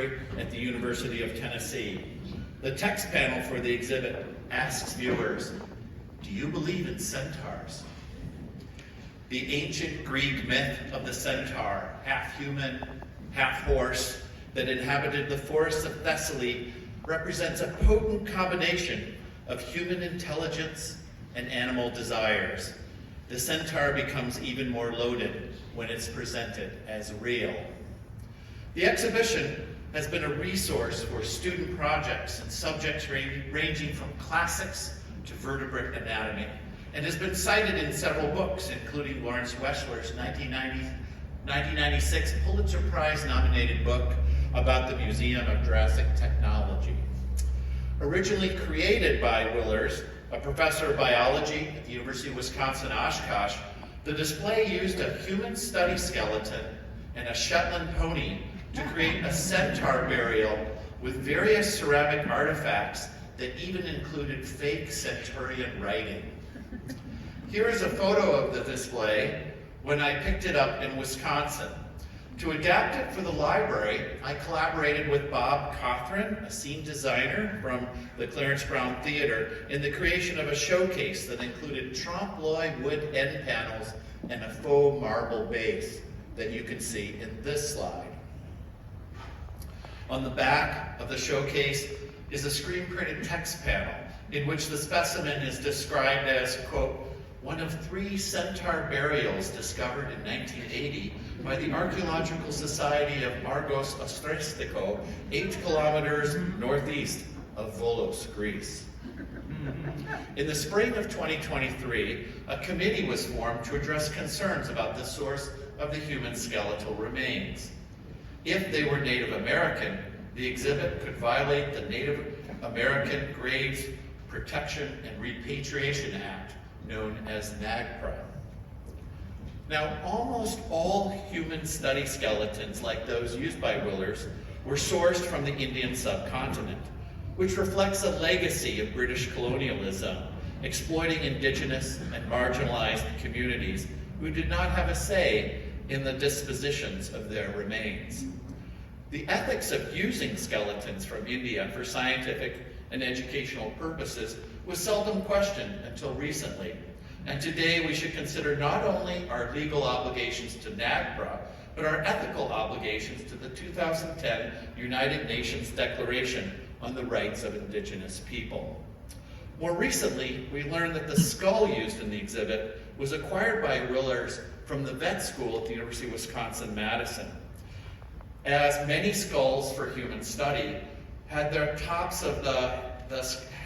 Library at the University of Tennessee. The text panel for the exhibit asks viewers, do you believe in centaurs? The ancient Greek myth of the centaur, half human, half horse, that inhabited the forests of Thessaly represents a potent combination of human intelligence and animal desires. The centaur becomes even more loaded when it's presented as real. The exhibition has been a resource for student projects and subjects ranging from classics to vertebrate anatomy, and has been cited in several books, including Lawrence Weschler's 1996 Pulitzer Prize nominated book about the Museum of Jurassic Technology. Originally created by Willers, a professor of biology at the University of Wisconsin-Oshkosh, the display used a human study skeleton and a Shetland pony to create a centaur burial with various ceramic artifacts that even included fake centurion writing. Here is a photo of the display when I picked it up in Wisconsin. To adapt it for the library, I collaborated with Bob Cothran, a scene designer from the Clarence Brown Theater, in the creation of a showcase that included trompe-l'oeil wood end panels and a faux marble base that you can see in this slide. On the back of the showcase is a screen-printed text panel in which the specimen is described as, quote, one of 3 centaur burials discovered in 1980 by the Archaeological Society of Argos Ostristiko, 8 kilometers northeast of Volos, Greece. In the spring of 2023, a committee was formed to address concerns about the source of the human skeletal remains. If they were Native American, the exhibit could violate the Native American Graves Protection and Repatriation Act, known as NAGPRA. Now, almost all human study skeletons, like those used by Willers, were sourced from the Indian subcontinent, which reflects a legacy of British colonialism, exploiting indigenous and marginalized communities who did not have a say in the dispositions of their remains. The ethics of using skeletons from India for scientific and educational purposes was seldom questioned until recently. And today we should consider not only our legal obligations to NAGPRA, but our ethical obligations to the 2010 United Nations Declaration on the Rights of Indigenous People. More recently, we learned that the skull used in the exhibit was acquired by Willers from the vet school at the University of Wisconsin-Madison. As many skulls for human study had their tops of the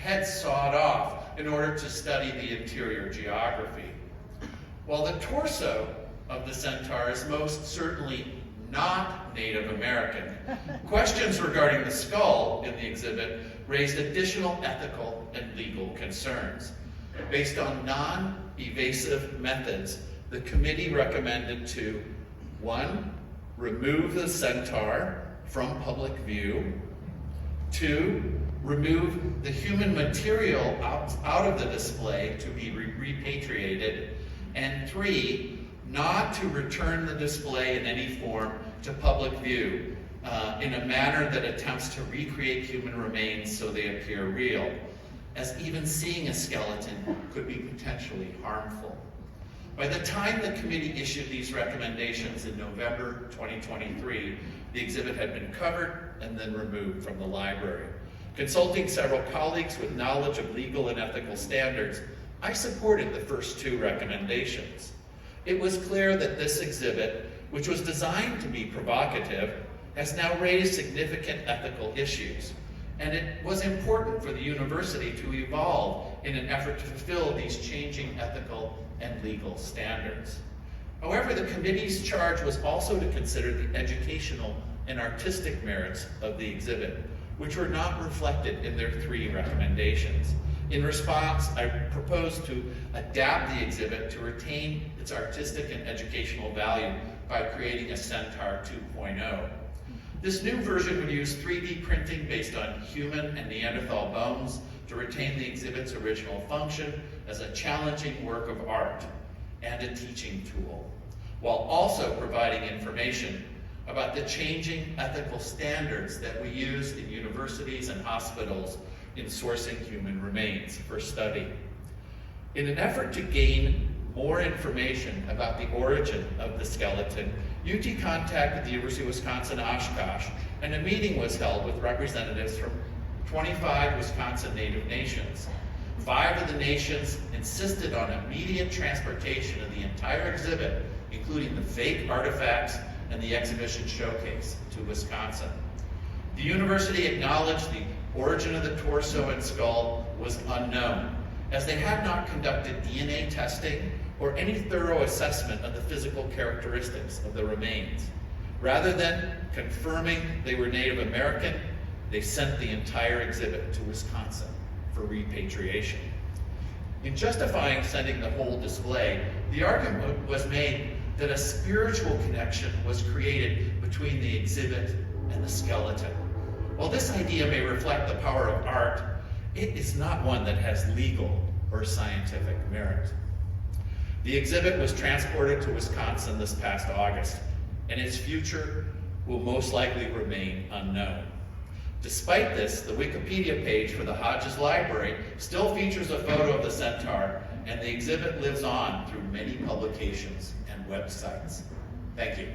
head sawed off in order to study the interior geography. While the torso of the centaur is most certainly not Native American, questions regarding the skull in the exhibit raised additional ethical and legal concerns. Based on non-evasive methods, the committee recommended to 1. Remove the centaur from public view, 2. Remove the human material out of the display to be repatriated, and 3. Not to return the display in any form to public view in a manner that attempts to recreate human remains so they appear real, as even seeing a skeleton could be potentially harmful. By the time the committee issued these recommendations in November 2023, the exhibit had been covered and then removed from the library. Consulting several colleagues with knowledge of legal and ethical standards, I supported the first 2 recommendations. It was clear that this exhibit, which was designed to be provocative, has now raised significant ethical issues, and it was important for the university to evolve in an effort to fulfill these changing ethical and legal standards. However, the committee's charge was also to consider the educational and artistic merits of the exhibit, which were not reflected in their 3 recommendations. In response, I proposed to adapt the exhibit to retain its artistic and educational value by creating a Centaur 2.0. This new version would use 3D printing based on human and Neanderthal bones to retain the exhibit's original function as a challenging work of art and a teaching tool, while also providing information about the changing ethical standards that we use in universities and hospitals in sourcing human remains for study. In an effort to gain more information about the origin of the skeleton, UT contacted the University of Wisconsin-Oshkosh, and a meeting was held with representatives from 25 Wisconsin Native nations. 5 of the nations insisted on immediate transportation of the entire exhibit, including the fake artifacts and the exhibition showcase, to Wisconsin. The university acknowledged the origin of the torso and skull was unknown, as they had not conducted DNA testing or any thorough assessment of the physical characteristics of the remains. Rather than confirming they were Native American, they sent the entire exhibit to Wisconsin for repatriation. In justifying sending the whole display, the argument was made that a spiritual connection was created between the exhibit and the skeleton. While this idea may reflect the power of art, it is not one that has legal or scientific merit. The exhibit was transported to Wisconsin this past August, and its future will most likely remain unknown. Despite this, the Wikipedia page for the Hodges Library still features a photo of the Centaur, and the exhibit lives on through many publications and websites. Thank you.